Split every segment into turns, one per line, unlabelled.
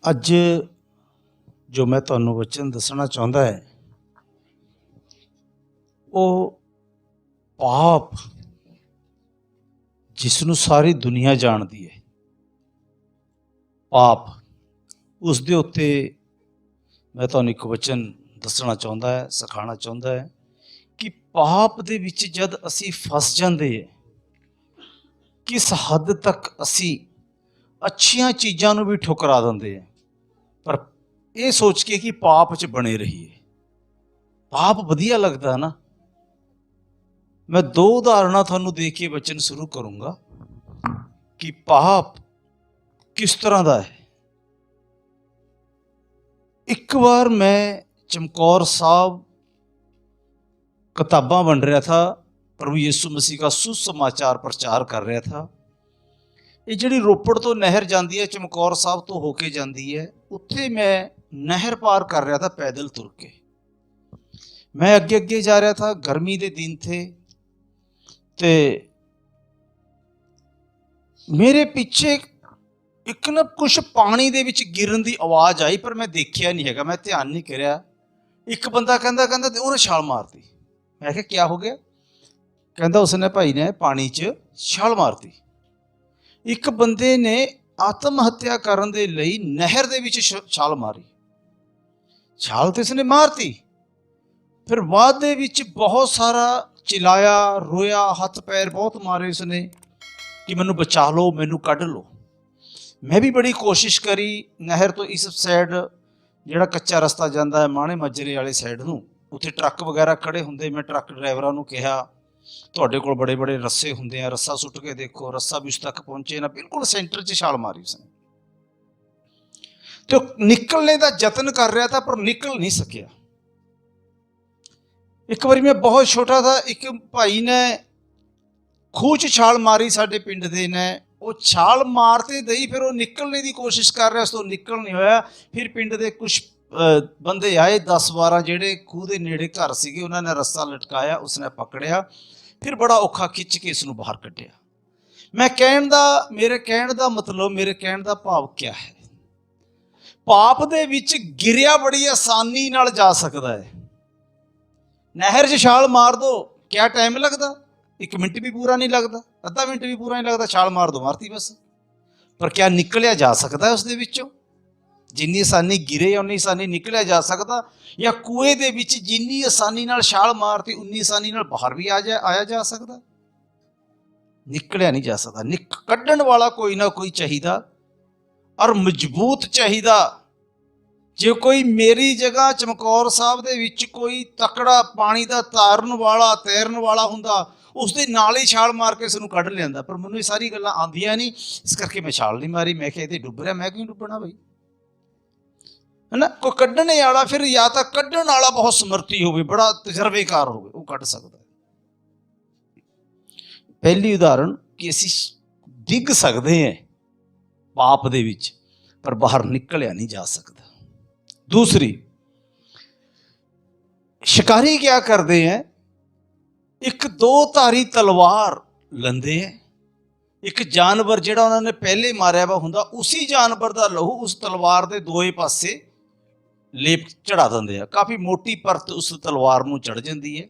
ਅੱਜ ਜੋ मैं ਤੁਹਾਨੂੰ वचन दसना चाहता है वो पाप जिसनों सारी दुनिया जानती है। पाप उस दे उत्ते मैं ਤੁਹਾਨੂੰ एक वचन दसना चाहता है, सिखाना चाहता है कि पाप दे विच जद असी फस जाते हैं किस हद तक असी अच्छियां चीज़ों को भी ठुकरा देंगे हैं, पर यह सोच के कि पाप च बने रहिए। पाप वधिया लगता है ना। मैं दो उदाहरण थानू दे के वचन शुरू करूंगा कि पाप किस तरह का है। एक बार मैं चमकौर साहब किताबां बन रहा था, प्रभु यीशु मसीह का सुसमाचार प्रचार कर रहा था। ये जी रोपड़ तो नहर जाती है, चमकौर साहब तो होके जाती है, उत्थे मैं नहर पार कर रहा था पैदल तुर के। मैं अगे अगे जा रहा था, गर्मी के दिन थे, ते मेरे पीछे एक ना कुछ पानी दे विच गिरन की आवाज़ आई, पर मैं देखिया नहीं है, मैं ध्यान नहीं करिया। एक बंदा कहता कहता उन्हें छाल मारती। मैं क्या क्या हो गया? कहता उसने भाई ने पानी च छाल मारती। एक बंदे ने आत्म हत्या करने दे लई नहर दे विच छाल मारी। छाल तो इसने मारती, फिर बाद दे विच बहुत सारा चिल्लाया, रोया, हथ पैर बहुत मारे उसने कि मैनू बचा लो, मैनू कढ़ लो। मैं भी बड़ी कोशिश करी। नहर तो इस साइड जिहड़ा कच्चा रस्ता जाता है माणे मजरे वाले साइड नूं, उत्थे ट्रक वगैरह खड़े होंदे। मैं ट्रक ड्राइवरां नूं कहा तुहाडे कोल बड़े बड़े रस्से होंदे आ, रस्सा सुट के देखो, रस्सा भी उस तक पहुंचे ना। बिल्कुल सेंटर च छाल मारी उसने। तो निकलने का यत्न कर रहा था पर निकल नहीं सकिया। एक बार मैं बहुत छोटा था, एक भाई ने खूह च छाल मारी साडे पिंड दे ने। वो छाल मारते दई, फिर वो निकलने की कोशिश कर रहा, उस तो निकल नहीं होया। फिर पिंड के कुछ बंदे आए 10-12 जेडे खूह के नेड़े घर सीगे, उन्होंने रस्सा लटकाया, उसने पकड़िया, फिर बड़ा औखा खिंच के इसनूं बाहर कढ़िया। मेरे कहण दा मतलब, मेरे कहण दा भाव क्या है? पाप दे विच गिरिया बड़ी आसानी नाल जा सकता है। नहर च छाल मार दो, क्या टाइम लगता? 1 मिनट भी पूरा नहीं लगता, आधा मिनट भी पूरा नहीं लगता, छाल मार दो, मारती बस। पर क्या निकलिया जा सकता है उस दे विचों? जिन्नी आसानी गिरे उन्नी आसानी निकलिया जा सकता? या कुएं दे विच जिन्नी आसानी नाल छाल मारती उन्नी आसानी नाल बाहर भी आया जा सकता? निकलिया नहीं जा सकता। कड्ढण वाला कोई ना कोई चाहिदा, और मजबूत चाहिदा। जे कोई मेरी जगह चमकौर साहब दे विच कोई तकड़ा पानी का तारन वाला तैरन वाला हुंदा, उसके नाल ही छाल मार के उसनूं कढ़ लियांदा। पर मैनूं ये सारी गल्लां आंदियां नहीं, इस करके मैं छाल नहीं मारी। मैं कहा डुब रहा, मैं क्यों डुबना बई, है ना। कोई कढ़ने वाला, फिर या तो कढ़ण वाला बहुत समर्थी होवे, बड़ा तजर्बेकार होवे, वो कढ़ सकदा है। पहली उदाहरण कि असीं डिग सकते हैं पाप दे विच, पर बाहर निकलिया नहीं जा सकता। दूसरी, शिकारी क्या करते हैं? एक 2 धारी तलवार लेंदे हैं। एक जानवर जिहड़ा उन्होंने पहले मारिया वा हुंदा, उसी जानवर का लहू उस तलवार के दोए पासे लेप चढ़ा देंगे। काफ़ी मोटी परत उस तलवार नूं चढ़ जाती है,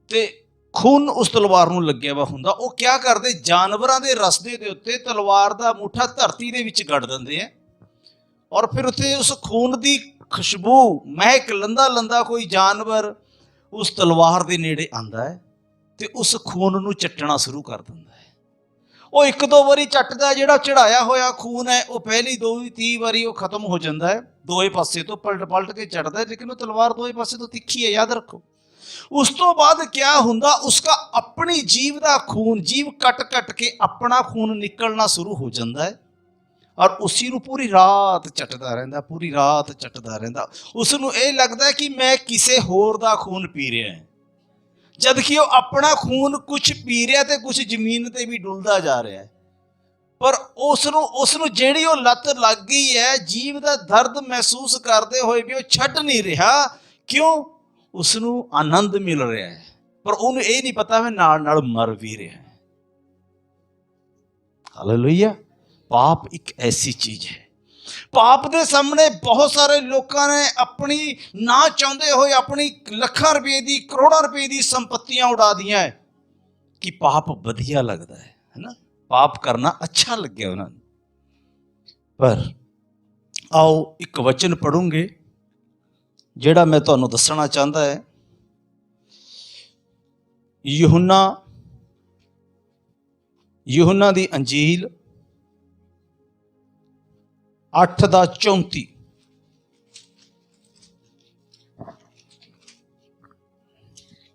ते खून उस तलवार नूं लग्या वा हुंदा। वो क्या करते? जानवरां दे रस्ते दे उत्ते तलवार का मुठा धरती दे विच गड़ देंदे हैं, और फिर उत्थे उस खून की खुशबू महक लंदा लंदा कोई जानवर उस तलवार के नेड़े आंदा है, ते उस खून नूं चट्टना शुरू कर दिंदा है। वो 1-2 वारी चट्टदा, जिहड़ा चढ़ाया होया खून है वो पहली 2-3 वारी वो खत्म हो जाता है, दोए पासे तो पलट पलट के चढ़ता है, लेकिन वो तलवार दोए पासे तो तिखी है, याद रखो। उस तो बाद क्या हुंदा? उसका अपनी जीव का खून, जीव कट कट के अपना खून निकलना शुरू हो जाता है, और उसी नूं पूरी रात चटदा रहिंदा, पूरी रात चटदा रहिंदा। उसनूं ये लगता है कि मैं किसी होर दा खून पी रहा है, जबकि वो अपना खून कुछ पी रहा ते कुछ जमीन ते भी डुलदा जा रहा है। पर उसनूं जिहड़ी वो लत लग गई है, जीव का दर्द महसूस करते हुए भी वो छड्ड नहीं रहा। क्यों? उसनूं आनंद मिल रहा है, पर उन्हें ये नहीं पता मैं नाल नाल मर भी रहा है। हालेलुया। पाप एक ऐसी चीज है, ਪਾਪ ਦੇ ਸਾਹਮਣੇ ਬਹੁਤ ਸਾਰੇ ਲੋਕਾਂ ਨੇ ਆਪਣੀ ਨਾ ਚਾਹੁੰਦੇ ਹੋਏ ਆਪਣੀ ਲੱਖਾਂ ਰੁਪਏ ਦੀ ਕਰੋੜਾਂ ਰੁਪਏ ਦੀ ਸੰਪਤੀਆਂ ਉਡਾ ਦੀਆਂ ਹੈ ਕਿ ਪਾਪ ਵਧੀਆ ਲੱਗਦਾ ਹੈ ਨਾ, ਪਾਪ ਕਰਨਾ ਅੱਛਾ ਲੱਗਿਆ ਉਹਨਾਂ ਨੂੰ। ਪਰ ਆਓ ਇੱਕ ਵਚਨ ਪੜੂੰਗੇ ਜਿਹੜਾ ਮੈਂ ਤੁਹਾਨੂੰ ਦੱਸਣਾ ਚਾਹੁੰਦਾ ਹੈ। यूहन्ना ਦੀ ਅੰਜੀਲ 8:34।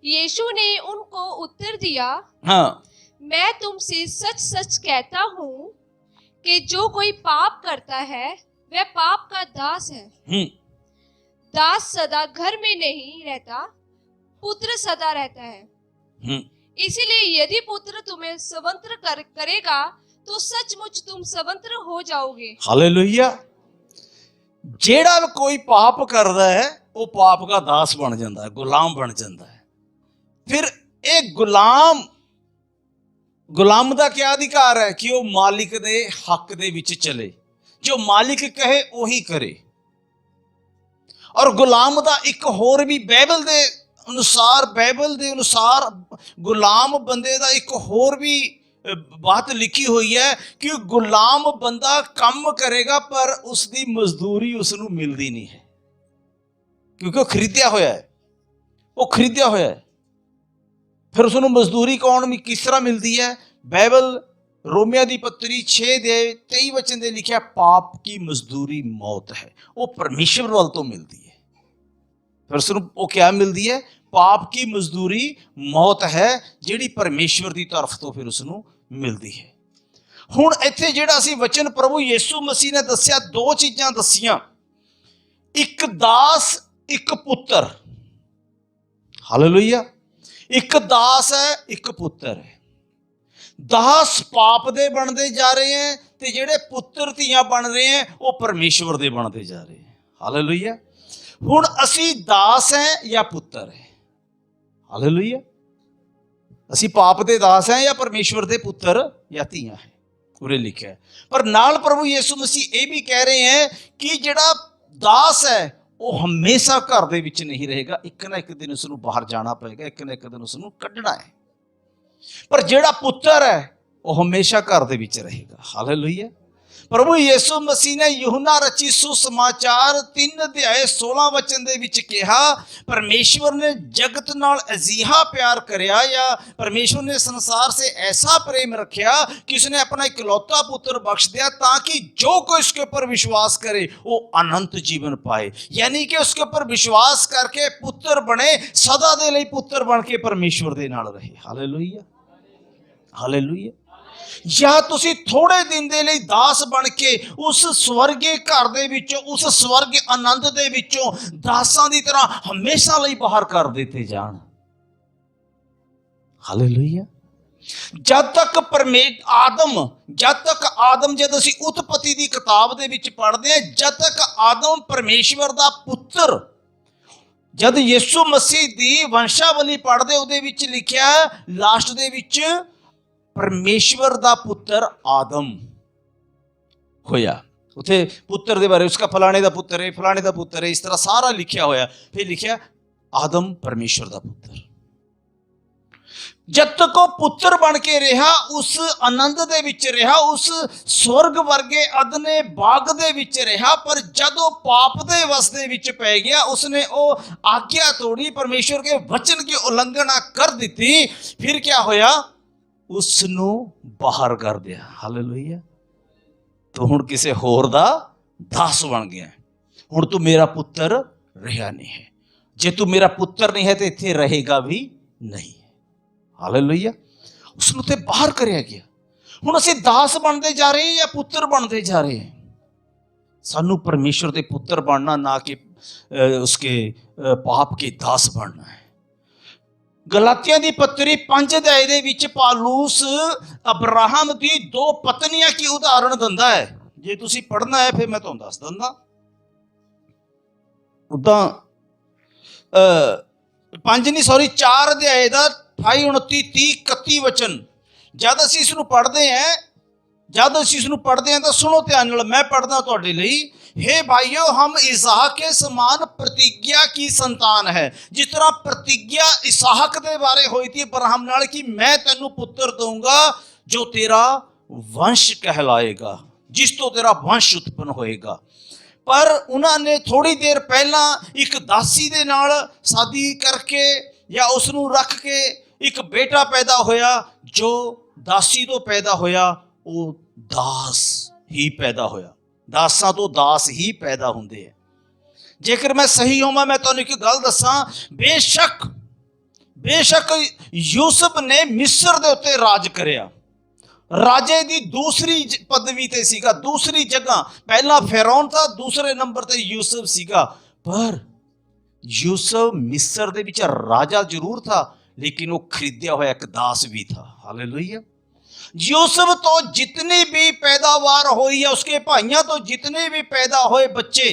यीशु ने उनको उत्तर दिया,
हाँ,
मैं तुमसे सच सच कहता हूँ कि जो कोई पाप करता है वह पाप का दास है। दास सदा घर में नहीं रहता, पुत्र सदा रहता है। इसीलिए यदि पुत्र तुम्हें स्वतंत्र करेगा तो सचमुच तुम स्वतंत्र हो जाओगे।
हालेलुया। ਜਿਹੜਾ ਕੋਈ ਪਾਪ ਕਰਦਾ ਹੈ ਉਹ ਪਾਪ ਦਾ ਦਾਸ ਬਣ ਜਾਂਦਾ ਹੈ, ਗੁਲਾਮ ਬਣ ਜਾਂਦਾ ਹੈ। ਫਿਰ ਇਹ ਗੁਲਾਮ ਦਾ ਕੀ ਅਧਿਕਾਰ ਹੈ ਕਿ ਉਹ ਮਾਲਿਕ ਦੇ ਹੱਕ ਦੇ ਵਿੱਚ ਚਲੇ, ਜੋ ਮਾਲਿਕ ਕਹੇ ਉਹੀ ਕਰੇ। ਔਰ ਗੁਲਾਮ ਦਾ ਇੱਕ ਹੋਰ ਵੀ ਬਾਈਬਲ ਦੇ ਅਨੁਸਾਰ ਗੁਲਾਮ ਬੰਦੇ ਦਾ ਇੱਕ ਹੋਰ ਵੀ ਬਾਤ ਲਿਖੀ ਹੋਈ ਹੈ ਕਿ ਗੁਲਾਮ ਬੰਦਾ ਕੰਮ ਕਰੇਗਾ ਪਰ ਉਸ ਦੀ ਮਜ਼ਦੂਰੀ ਉਸ ਨੂੰ ਮਿਲਦੀ ਨਹੀਂ ਹੈ, ਕਿਉਂਕਿ ਉਹ ਖਰੀਦਿਆ ਹੋਇਆ ਹੈ। ਫਿਰ ਉਸ ਨੂੰ ਮਜ਼ਦੂਰੀ ਕਿਸ ਤਰ੍ਹਾਂ ਮਿਲਦੀ ਹੈ? ਬਾਈਬਲ रोमिया ਦੀ ਪੱਤਰੀ 6:23 ਦੇ ਲਿਖਿਆ, ਪਾਪ ਕੀ ਮਜ਼ਦੂਰੀ ਮੌਤ ਹੈ। ਉਹ ਪਰਮੇਸ਼ਵਰ ਵੱਲ ਤੋਂ ਮਿਲਦੀ ਹੈ। ਫਿਰ ਉਸ ਨੂੰ ਉਹ ਕਿਆ ਮਿਲਦੀ ਹੈ? ਪਾਪ ਕੀ ਮਜ਼ਦੂਰੀ ਮੌਤ ਹੈ, ਜਿਹੜੀ ਪਰਮੇਸ਼ਵਰ ਦੀ ਤਰਫ ਤੋਂ ਫਿਰ ਉਸ ਨੂੰ ਮਿਲਦੀ ਹੈ। ਹੁਣ ਇੱਥੇ ਜਿਹੜਾ ਅਸੀਂ ਵਚਨ ਪ੍ਰਭੂ ਯਿਸੂ ਮਸੀਹ ਨੇ ਦੱਸਿਆ, ਦੋ ਚੀਜ਼ਾਂ ਦੱਸੀਆਂ, ਇੱਕ ਦਾਸ ਇੱਕ ਪੁੱਤਰ। ਹਾਲੇਲੂਇਆ। ਇੱਕ ਦਾਸ ਹੈ, ਇੱਕ ਪੁੱਤਰ ਹੈ। ਦਾਸ ਪਾਪ ਦੇ ਬਣਦੇ ਜਾ ਰਹੇ ਹੈ ਤੇ ਜਿਹੜੇ ਪੁੱਤਰ ਧੀਆਂ ਬਣ ਰਹੇ ਹੈ ਉਹ ਪਰਮੇਸ਼ਵਰ ਦੇ ਬਣਦੇ ਜਾ ਰਹੇ ਹੈ। ਹਾਲੇਲੂਇਆ। ਹੁਣ ਅਸੀਂ ਦਾਸ ਹੈ ਜਾਂ ਪੁੱਤਰ ਹੈ? ਹਾਲੇਲੂਇਆ। ਅਸੀਂ ਪਾਪ ਦੇ ਦਾਸ ਹੈ ਜਾਂ ਪਰਮੇਸ਼ਵਰ ਦੇ ਪੁੱਤਰ ਜਾਂ ਧੀਆਂ ਹੈ? ਉਰੇ ਲਿਖਿਆ। ਪਰ ਨਾਲ ਪ੍ਰਭੂ ਯਿਸੂ ਮਸੀਹ ਇਹ ਵੀ ਕਹਿ ਰਹੇ ਹੈ ਕਿ ਜਿਹੜਾ ਦਾਸ ਹੈ ਉਹ ਹਮੇਸ਼ਾ ਘਰ ਦੇ ਵਿੱਚ ਨਹੀਂ ਰਹੇਗਾ, ਇੱਕ ਨਾ ਇੱਕ ਦਿਨ ਉਸ ਨੂੰ ਬਾਹਰ ਜਾਣਾ ਪਏਗਾ, ਇੱਕ ਨਾ ਇੱਕ ਦਿਨ ਉਸ ਨੂੰ ਕੱਢਣਾ ਹੈ। ਪਰ ਜਿਹੜਾ ਪੁੱਤਰ ਹੈ ਉਹ ਹਮੇਸ਼ਾ ਘਰ ਦੇ ਵਿੱਚ ਰਹੇਗਾ। ਹਾਲੇਲੂਇਆ। ਪ੍ਰਭੂ ਯਿਸੂ ਮਸੀਹ ਨੇ ਯੂਹੰਨਾ ਰਚੀ ਸੁਸਮਾਚਾਰ 3:16 ਦੇ ਵਿੱਚ ਕਿਹਾ, ਪਰਮੇਸ਼ਵਰ ਨੇ ਜਗਤ ਨਾਲ ਅਜਿਹਾ ਪਿਆਰ ਕਰਿਆ ਜਾਂ ਪਰਮੇਸ਼ਵਰ ਨੇ ਸੰਸਾਰ ਸੇ ਐਸਾ प्रेम रखा कि उसने अपना इकलौता पुत्र बख्श दिया ताकि जो कोई उसके ऊपर विश्वास करे वो अनंत जीवन पाए। यानी कि उसके ऊपर विश्वास करके पुत्र बने, सदा दे लई पुत्र बन के परमेश्वर दे नाल रहे। हालेलुया। हालेलुया। ਜਾਂ ਤੁਸੀਂ ਥੋੜੇ ਦਿਨ ਦੇ ਲਈ ਦਾਸ ਬਣ ਕੇ ਉਸ ਸਵਰਗੀ ਘਰ ਦੇ ਵਿੱਚੋਂ, ਉਸ ਸਵਰਗ ਆਨੰਦ ਦੇ ਵਿੱਚੋਂ ਦਾਸਾਂ ਦੀ ਤਰ੍ਹਾਂ ਹਮੇਸ਼ਾ ਲਈ ਬਾਹਰ ਕਰ ਦਿੱਤੇ ਜਾਣ। ਹਾਲੇਲੂਇਆ। ਜਦ ਤੱਕ ਆਦਮ ਜਦ ਅਸੀਂ ਉਤਪਤੀ ਦੀ ਕਿਤਾਬ ਦੇ ਵਿੱਚ ਪੜ੍ਹਦੇ ਹਾਂ, ਜਦ ਤੱਕ ਆਦਮ ਪਰਮੇਸ਼ਵਰ ਦਾ ਪੁੱਤਰ, ਜਦ ਯਿਸੂ ਮਸੀਹ ਦੀ ਵੰਸ਼ਾਵਲੀ ਪੜ੍ਹਦੇ ਉਹਦੇ ਵਿੱਚ ਲਿਖਿਆ ਲਾਸਟ ਦੇ ਵਿੱਚ परमेश्वर दा पुत्र आदम होया। उथे पुत्र दे बारे उसका फलाने दा पुत्र है, फलाने दा पुत्र है, इस तरह सारा लिखा होया। फिर लिखा आदम परमेश्वर दा पुत्र। जब तक वो पुत्र बन के रहा, उस आनंद दे विच रहा, उस स्वर्ग वर्गे अदने बाग दे विच रहा। पर जब वो पाप दे वस दे विच पै गया, उसने वो आज्ञा तोड़ी, परमेश्वर के वचन की उल्लंघना कर दी। फिर क्या होया? ਉਸਨੂੰ ਬਾਹਰ ਕਰ ਦਿਆ। ਹਾਲੇਲੂਇਆ। ਤੂੰ ਹੁਣ ਕਿਸੇ ਹੋਰ ਦਾ ਦਾਸ ਬਣ ਗਿਆ। ਹੁਣ ਤੂੰ ਮੇਰਾ ਪੁੱਤਰ ਰਿਹਾ ਨਹੀਂ ਹੈ। ਜੇ ਤੂੰ ਮੇਰਾ ਪੁੱਤਰ ਨਹੀਂ ਹੈ ਤੇ ਇੱਥੇ ਰਹੇਗਾ ਵੀ ਨਹੀਂ। ਹਾਲੇਲੂਇਆ। ਉਸਨੂੰ ਤੇ ਬਾਹਰ ਕਰਿਆ ਗਿਆ। ਹੁਣ ਅਸੀਂ ਦਾਸ ਬਣਦੇ ਜਾ ਰਹੇ ਹਾਂ ਜਾਂ ਪੁੱਤਰ ਬਣਦੇ ਜਾ ਰਹੇ ਹਾਂ? ਸਾਨੂੰ ਪਰਮੇਸ਼ਵਰ ਦੇ ਪੁੱਤਰ ਬਣਨਾ, ਨਾ ਕਿ ਉਸਕੇ ਪਾਪ ਕੇ ਦਾਸ ਬਣਨਾ ਹੈ। ਗਲਾਤੀਆਂ ਦੀ ਪੱਤਰੀ 5 ਅਧਿਆਏ ਦੇ ਵਿੱਚ ਪਾਲੂਸ ਅਬਰਾਹਮ ਦੀ 2 ਪਤਨੀਆਂ ਕੀ ਉਦਾਹਰਣ ਦਿੰਦਾ ਹੈ। ਜੇ ਤੁਸੀਂ ਪੜ੍ਹਨਾ ਹੈ ਫਿਰ ਮੈਂ ਤੁਹਾਨੂੰ ਦੱਸ ਦਿੰਦਾ। ਉਦਾਂ 4 ਅਧਿਆਏ ਦਾ 28, 29, 30, 31 ਵਚਨ ਜਦ ਅਸੀਂ ਇਸ ਨੂੰ ਪੜ੍ਹਦੇ ਹਾਂ जब असीं इसनूं पढ़दे हां तां सुणो ध्यान नाल, मैं पढ़दा तुहाडे लई। हे भाइयों, हम इसहाक के समान प्रतिज्ञा की संतान है। जिस तरह प्रतिज्ञा इसहाक दे बारे होई थी अब्राहम नाल कि मैं तैनूं पुत्र दूंगा जो तेरा वंश कहलाएगा, जिस तो तेरा वंश उत्पन्न होएगा। पर उन्होंने थोड़ी देर पहला एक दासी दे नाल शादी करके या उसनूं रख के एक बेटा पैदा होया, जो दासी तो पैदा होया वो दास ही पैदा होया। दासां तो दास ही पैदा हुंदे है। जेकर मैं सही होवां, मैं तुहानूं एक गल दसां, बेशक यूसुफ ने मिस्र दे उत्ते राज करिया, राजे दी दूसरी पदवी ते सीगा, दूसरी जगह। पहला फिरौन था, दूसरे नंबर ते यूसुफ सीगा। पर यूसुफ मिस्र दे विच राजा जरूर था, लेकिन वो खरीदिया हुआ एक दास भी था। हालेलुया। यूसुफ तो जितनी भी पैदावार हुई है, उसके भाइयों तो जितने भी पैदा हुए बच्चे,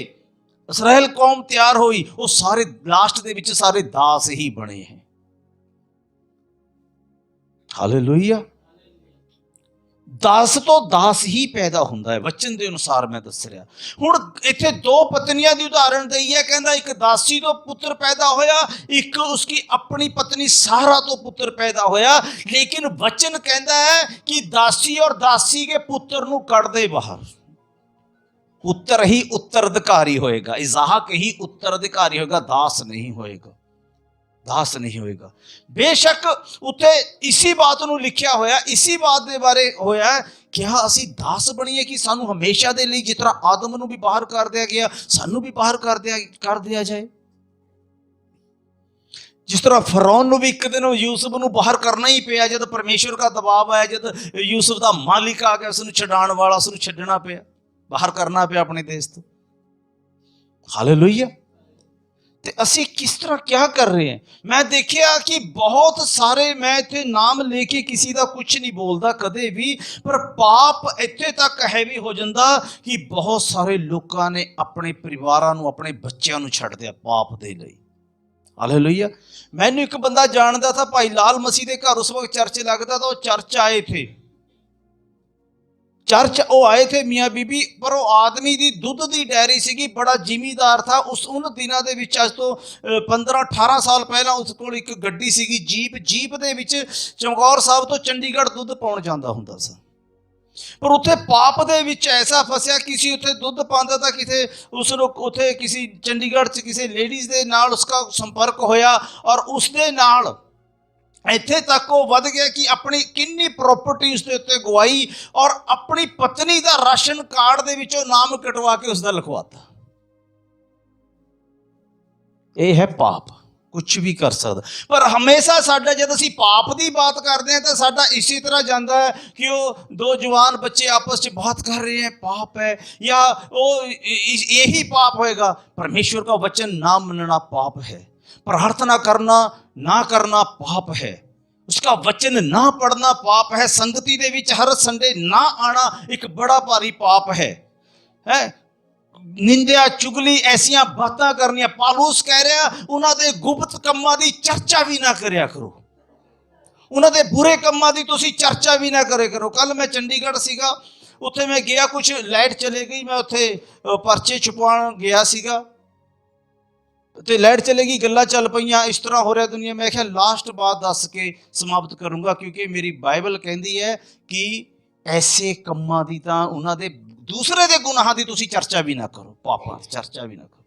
इस्राएल कौम तैयार हुई, वो सारे लास्ट दे विच सारे दास ही बने हैं। हालेलुया। दास तो दास ही पैदा हुंदा है, वचन के अनुसार मैं दस रहा। हुण इत्थे दो पत्नियां की उदाहरण दई है। कहंदा एक दासी तो पुत्र पैदा होया, एक उसकी अपनी पत्नी सारा तो पुत्र पैदा होया। लेकिन वचन कहंदा है कि दासी और दासी के पुत्र नूं कढ दे बाहर, पुत्र ही उत्तराधिकारी होएगा, इसहाक ही उत्तराधिकारी होएगा, दास नहीं होएगा, दास नहीं होएगा। बेशक उत्थे इसी बात नूं लिखिया होया, इसी बात दे बारे होया, क्या असी दास बणीए कि सानू हमेशा दे लई जिस तरह आदम नूं भी बाहर कर दिया गया, सानू भी बाहर कर दिया जाए। जिस तरह फिरौन नूं भी एक दिन यूसुफ नूं बाहर करना ही पिया, जब परमेश्वर का दबाव आया, जब यूसुफ का मालिक आ गया, उसनूं छडाण वाला, उसनूं छड्डना पिया, बाहर करना पिया अपने देश तो। हालेलुया। ते असी किस तरह क्या कर रहे हैं? मैं देखिया कि बहुत सारे, मैं इत्थे नाम लेके किसी का कुछ नहीं बोलता कदे भी, पर पाप इत्थे तक हैवी हो जाता कि बहुत सारे लोगों ने अपने परिवारां नूं, अपने बच्चों नूं छड्ड दिया पाप दे लई। हालेलुया। मैनूं एक बंदा जानदा था, भाई लाल मसीह के घर उस वक्त चर्च लगता था, वो चर्च आए थे, चर्च वो आए थे मियाँ बीबी, पर वो आदमी दी दुध दी डेयरी सीगी, बड़ा जिमीदार था। उस उन दिनों दे विच अज तो 15-18 साल पहला उस कोल एक गड्डी सीगी, जीप दे विच चमकौर साहब तो चंडीगढ़ दुध पाउण जांदा हुंदा सी। पर उत्थे पाप दे विच ऐसा फसिया, किसी उत्थे दुध पांदा था, किसी उसनूं उत्थे किसी चंडीगढ़ च किसी लेडीज़ दे नाल उसका संपर्क होया, और उस दे नाल इत्थे तक वो वध गया कि अपनी किन्नी प्रॉपर्टी उसके उत्ते गवाई, और अपनी पत्नी का राशन कार्ड दे विचों नाम कटवा के उसका लिखवाता। यह है पाप, कुछ भी कर सकता। पर हमेशा साडा जब असीं पाप की बात करते हैं तो साडा इसी तरह जाता है कि वो दो जवान बच्चे आपस में बात कर रहे हैं, पाप है, या वो यही पाप होएगा। परमेश्वर का वचन ना मनना पाप है, प्रार्थना करना ना करना पाप है, उसका वचन ना पढ़ना पाप है, संगति दे विच हर संडे ना आना एक बड़ा भारी पाप है। निंदिया चुगली ऐसिया बातां करनिया, पालूस कह रहा उन्होंने गुप्त कम्मां दी चर्चा भी ना करया करो, उन्होंने बुरे कम्मां दी तुसी चर्चा भी ना करे करो। कल मैं चंडीगढ़ सीगा, उत्थे मैं गया, कुछ लाइट चले गई, मैं उत्थे परचे छुपाउण गया सीगा, तो लाइट चलेगी, गल्लां चल पईयां, इस तरह हो रहा दुनिया। मैं क्या लास्ट बात दस के समाप्त करूँगा, क्योंकि मेरी बाइबल कहती है कि ऐसे कम्मां दी तां उन्हां दे दूसरे दे गुनाहां दी तुसीं चर्चा भी ना करो, पापां दी चर्चा भी ना करो।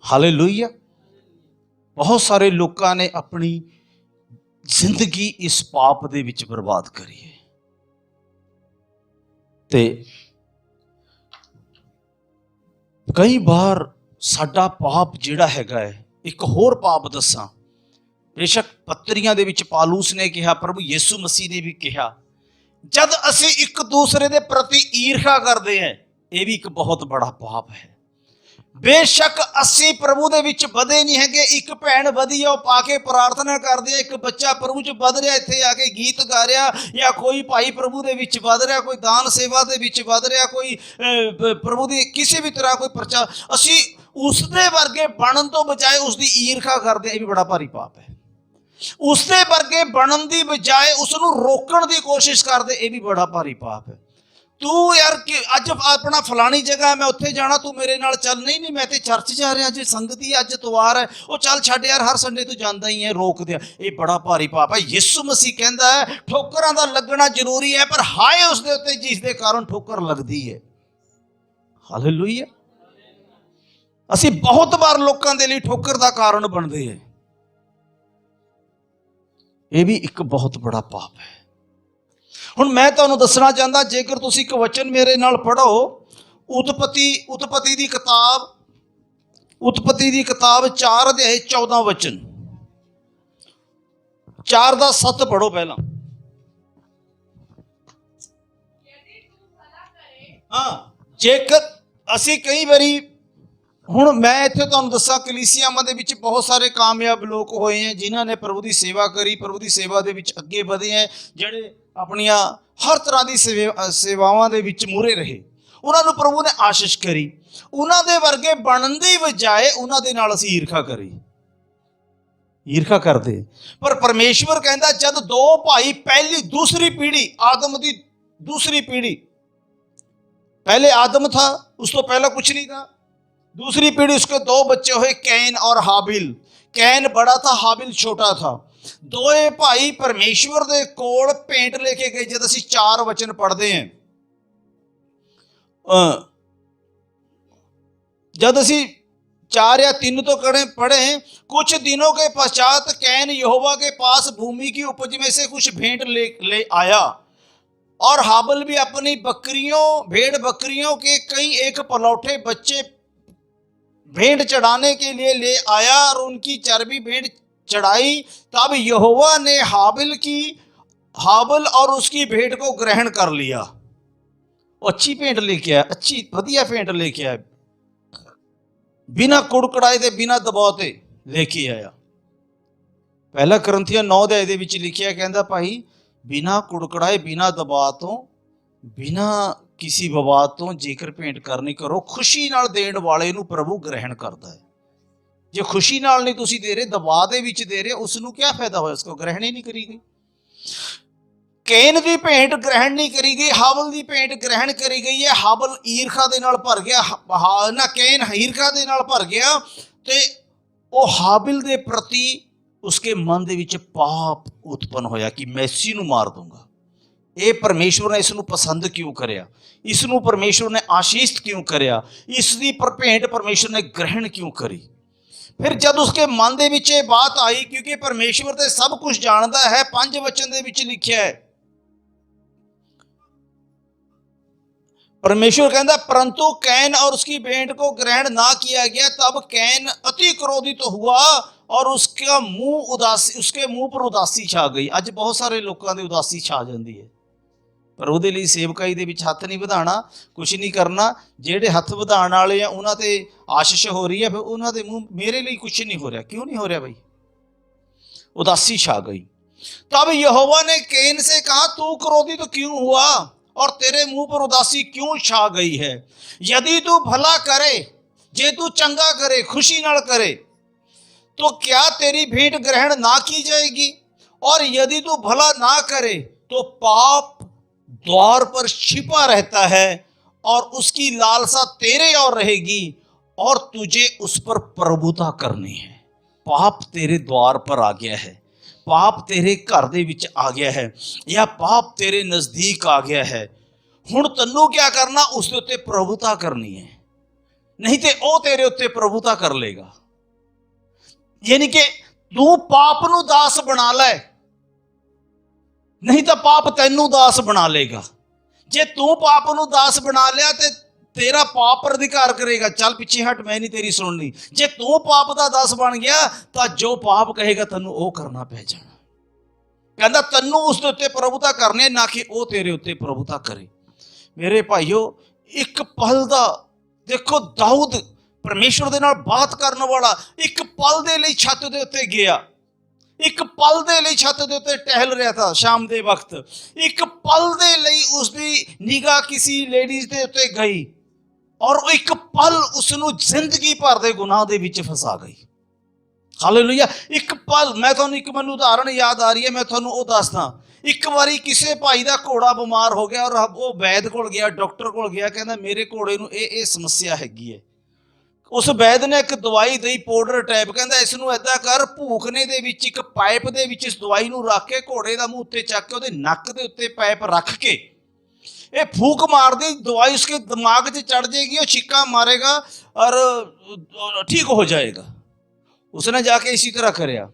हालेलुया। बहुत सारे लोगों ने अपनी जिंदगी इस पाप दे विच बर्बाद करी है। ते कई बार साडा पाप जिहड़ा हैगा है, एक होर पाप दसां, बेशक पत्रियां दे विच पालूस ने कहा, प्रभु यीशु मसीह ने भी कहा, जद असी एक दूसरे दे प्रति ईर्षा करते हैं, यह भी एक बहुत बड़ा पाप है। बेशक असी प्रभु दे विच वधे नहीं है, एक भैन वधी है, पाके प्रार्थना कर दिया, एक बच्चा प्रभु च वध रहा, इत्थे आके गीत गा रहा, या कोई भाई प्रभु दे विच वध रहा, कोई दान सेवा दे विच वध रहा, कोई प्रभु दी किसी भी तरह कोई प्रचार, असी उसदे वर्गे बनन तो बजाय उसकी ईर्षा करते, यह भी बड़ा भारी पाप है। ਉਸਦੇ ਵਰਗੇ ਬਣਨ ਦੀ ਬਜਾਏ ਉਸ ਨੂੰ ਰੋਕਣ ਦੀ ਕੋਸ਼ਿਸ਼ ਕਰਦੇ, ਇਹ ਵੀ ਬੜਾ ਭਾਰੀ ਪਾਪ ਹੈ। ਤੂੰ ਯਾਰ ਕਿ ਅੱਜ ਆਪਣਾ ਫਲਾਣੀ ਜਗ੍ਹਾ ਮੈਂ ਉੱਥੇ ਜਾਣਾ, ਤੂੰ ਮੇਰੇ ਨਾਲ ਚੱਲ। ਨਹੀਂ ਮੈਂ ਤੇ ਚਰਚ ਜਾ ਰਿਹਾ, ਅੱਜ ਸੰਗਤੀ, ਅੱਜ ਇਤਵਾਰ ਹੈ। ਉਹ ਚੱਲ ਛੱਡ ਯਾਰ, ਹਰ ਸੰਡੇ ਤੂੰ ਜਾਂਦਾ ਹੀ ਹੈ, ਰੋਕ ਦਿਆ। ਇਹ ਬੜਾ ਭਾਰੀ ਪਾਪ ਹੈ। ਯਿਸੂ ਮਸੀਹ ਕਹਿੰਦਾ ਹੈ ਠੋਕਰਾਂ ਦਾ ਲੱਗਣਾ ਜ਼ਰੂਰੀ ਹੈ, ਪਰ ਹਾਏ ਉਸ ਦੇ ਉੱਤੇ ਜਿਸ ਦੇ ਕਾਰਨ ਠੋਕਰ ਲੱਗਦੀ ਹੈ। ਹਾਲੇਲੂਇਆ। ਅਸੀਂ ਬਹੁਤ ਵਾਰ ਲੋਕਾਂ ਦੇ ਲਈ ਠੋਕਰ ਦਾ ਕਾਰਨ ਬਣਦੇ ਹੈ। ਇਹ ਵੀ ਇੱਕ ਬਹੁਤ ਬੜਾ ਪਾਪ ਹੈ। ਹੁਣ ਮੈਂ ਤੁਹਾਨੂੰ ਦੱਸਣਾ ਚਾਹੁੰਦਾ, ਜੇਕਰ ਤੁਸੀਂ ਇੱਕ ਵਚਨ ਮੇਰੇ ਨਾਲ ਪੜ੍ਹੋ, ਉਤਪਤੀ ਦੀ ਕਿਤਾਬ 4 ਅਧਿਆਏ 14 ਵਚਨ, 4 ਦਾ 7 ਪੜ੍ਹੋ ਪਹਿਲਾਂ। ਹਾਂ, ਜੇਕਰ ਅਸੀਂ ਕਈ ਵਾਰੀ, ਹੁਣ ਮੈਂ ਇੱਥੇ ਤੁਹਾਨੂੰ ਦੱਸਾਂ, ਕਲੀਸਿਆਵਾਂ ਦੇ ਵਿੱਚ ਬਹੁਤ ਸਾਰੇ ਕਾਮਯਾਬ ਲੋਕ ਹੋਏ ਹੈ ਜਿਨ੍ਹਾਂ ਨੇ ਪ੍ਰਭੂ ਦੀ ਸੇਵਾ ਕਰੀ, ਪ੍ਰਭੂ ਦੀ ਸੇਵਾ ਦੇ ਵਿੱਚ ਅੱਗੇ ਵਧੇ ਹੈ, ਜਿਹੜੇ ਆਪਣੀਆਂ ਹਰ ਤਰ੍ਹਾਂ ਦੀ ਸੇਵਾਵਾਂ ਦੇ ਵਿੱਚ ਮੂਹਰੇ ਰਹੇ। ਉਹਨਾਂ ਨੂੰ ਪ੍ਰਭੂ ਨੇ ਆਸ਼ੀਸ਼ ਕਰੀ। ਉਹਨਾਂ ਦੇ ਵਰਗੇ ਬਣਨ ਦੀ ਬਜਾਏ ਉਹਨਾਂ ਦੇ ਨਾਲ ਅਸੀਂ ਈਰਖਾ ਕਰਦੇ। ਪਰ ਪਰਮੇਸ਼ਵਰ ਕਹਿੰਦਾ ਜਦ ਦੋ ਭਾਈ, दूसरी पीढ़ी आदम की दूसरी पीढ़ी, पहले आदम था, उस तो पहला कुछ नहीं था। दूसरी पीढ़ी, उसके 2 बच्चे हुए, कैन और हाबिल। कैन बड़ा था, हाबिल छोटा था। दोए भाई परमेश्वर दे कोल भेंट लेके गए। जब असीं 4 वचन पढ़ते हैं, जब असीं 4 या 3 तो पढ़े, कुछ दिनों के पश्चात कैन यहोवा के पास भूमि की उपज में से कुछ भेंट ले आया, और हाबिल भी अपनी भेड़ बकरियों के कई एक पलौठे बच्चे भेंट चढ़ाने के लिए ले आया और उनकी चर्बी भेंट चढ़ाई। तब यहोवा ने हाबिल और उसकी भेंट को ग्रहण कर लिया। अच्छी भेंट लेके आया, अच्छी वधिया भेंट लेके आया, बिना कुड़कड़ाए दे, बिना दबाव ते लेके आया। पहला करंथिया 9 अध्याय दे विच लिखिया, कहंदा भाई बिना कुड़कड़ाए, बिना दबाव तो, बिना किसी विवाद तो जेकर भेंट करनी करो, खुशी नाल देण वाले नूं प्रभु ग्रहण करता है। जे खुशी नाल नहीं तुसीं दे रहे, दबाव दे विच दे रहे, उसनूं क्या फायदा होया? उसको ग्रहण ही नहीं करी गई। कैन दी भेंट ग्रहण नहीं करी गई, हाबिल दी भेंट ग्रहण करी गई है। हाबिल ईर्खा दे नाल भर गया, कैन ईर्खा दे नाल भर गया, ते ओह हाबिल दे प्रति उसके मन दे विच पाप उत्पन्न होया कि मैं इसी नूं मार दूंगा। ये परमेश्वर ने इसनूं पसंद क्यों करिया? इसनूं परमेश्वर ने आशीष क्यों करिया? इसकी भेंट परमेश्वर ने ग्रहण क्यों करी? फिर जब उसके मन दे विच ये बात आई, क्योंकि परमेश्वर ते सब कुछ जानता है, 5 वचन दे विच लिखिया है, परमेश्वर कहता परंतु कैन और उसकी भेंट को ग्रहण ना किया गया। तब कैन अति क्रोधित हुआ और उसके मुंह पर उदासी छा गई। अज बहुत सारे लोगों की उदासी छा जाती है, पर ਉਹਦੇ ਲਈ ਸੇਵਕਾਈ ਦੇ ਵਿੱਚ ਹੱਥ ਨਹੀਂ ਵਧਾਣਾ, ਕੁਝ ਨਹੀਂ ਕਰਨਾ। ਜਿਹੜੇ ਹੱਥ ਵਧਾਉਣ ਵਾਲੇ ਆ ਉਹਨਾਂ ਤੇ ਆਸ਼ੀਸ਼ ਹੋ ਰਹੀ ਹੈ, ਫਿਰ ਉਹਨਾਂ ਦੇ ਮੂੰਹ ਮੇਰੇ ਲਈ ਕੁਝ नहीं हो रहा। क्यों नहीं हो रहा भाई? उदासी छा गई। तब यहोवा ने कैन से कहा, तू क्रोधित क्यों हुआ और तेरे मुंह पर उदासी क्यों छा गई है? यदि तू भला करे, जे तू चंगा करे, खुशी नाल करे, तो क्या तेरी भेंट ग्रहण ना की जाएगी? और यदि तू भला ना करे तो पाप द्वार पर छिपा रहता है और उसकी लालसा तेरे और रहेगी और तुझे उस पर प्रभुता करनी है। पाप तेरे द्वार पर आ गया है, पाप तेरे घर दे विच आ गया है, या पाप तेरे नज़दीक आ गया है। हुण तन्नू क्या करना? उसके उत्ते प्रभुता करनी है, नहीं तो वह तेरे उत्ते प्रभुता कर लेगा। यानी कि तू पाप नू दास बना लै, नहीं तो पाप तैनू दास बना लेगा। जे तू पाप नू दास बना लिया तो तेरा पाप पर अधिकार करेगा, चल पीछे हट, मैं नहीं तेरी सुननी। जे तू पाप का दास बन गया तो जो पाप कहेगा तैनू वो करना पै जाना। कहता तैनू उसके उत्ते प्रभुता करनी है, ना कि वो तेरे उत्ते प्रभुता करे। मेरे भाईओ, एक पल दा देखो, दाऊद परमेश्वर दे नाल बात करने वाला एक पल दे लई छत दे उत्ते गया, एक पल दे लई छत दे उत्ते टहल रहा था शाम दे वक्त, एक पल दे लई उसकी निगाह किसी लेडीज दे उत्ते गई और एक पल उसनू जिंदगी भर दे गुनाह दे विच फसा गई। ਹਾਲੇਲੂਇਆ। ਇੱਕ ਪਲ ਮੈਂ ਤੁਹਾਨੂੰ ਇੱਕ ਮੈਨੂੰ ਉਦਾਹਰਣ ਯਾਦ ਆ ਰਹੀ ਹੈ, ਮੈਂ ਤੁਹਾਨੂੰ ਉਹ ਦੱਸਦਾ। ਇੱਕ ਵਾਰੀ ਕਿਸੇ ਭਾਈ ਦਾ ਘੋੜਾ ਬਿਮਾਰ ਹੋ ਗਿਆ ਔਰ ਉਹ ਵੈਦ ਕੋਲ ਗਿਆ, ਡਾਕਟਰ ਕੋਲ ਗਿਆ, ਕਹਿੰਦਾ ਮੇਰੇ ਘੋੜੇ ਨੂੰ ਇਹ ਸਮੱਸਿਆ ਹੈਗੀ ਹੈ। ਉਸ ਵੈਦ ਨੇ ਇੱਕ ਦਵਾਈ ਦਈ, ਪਾਊਡਰ ਟਾਈਪ, ਕਹਿੰਦਾ ਇਸ ਨੂੰ ਏਦਾਂ ਕਰ, ਭੂਖਨੇ ਦੇ ਵਿੱਚ ਇੱਕ ਪਾਈਪ ਦੇ ਵਿੱਚ ਇਸ ਦਵਾਈ ਨੂੰ ਰੱਖ ਕੇ ਘੋੜੇ ਦਾ ਮੂੰਹ ਉੱਤੇ ਚੱਕ ਕੇ ਉਹਦੇ ਨੱਕ ਦੇ ਉੱਤੇ ਪਾਈਪ ਰੱਖ ਕੇ ਇਹ ਫੂਕ ਮਾਰ ਦੇ, ਦਵਾਈ ਉਸके ਦਿਮਾਗ 'ਚ ਚੜ ਜਾएगी, ਉਹ ਛਿੱਕਾ ਮਾरेगा और ठीक हो जाएगा। ਉਸਨੇ ਜਾ ਕੇ ਇਸੀ ਤਰ੍ਹਾਂ ਕਰਿਆ,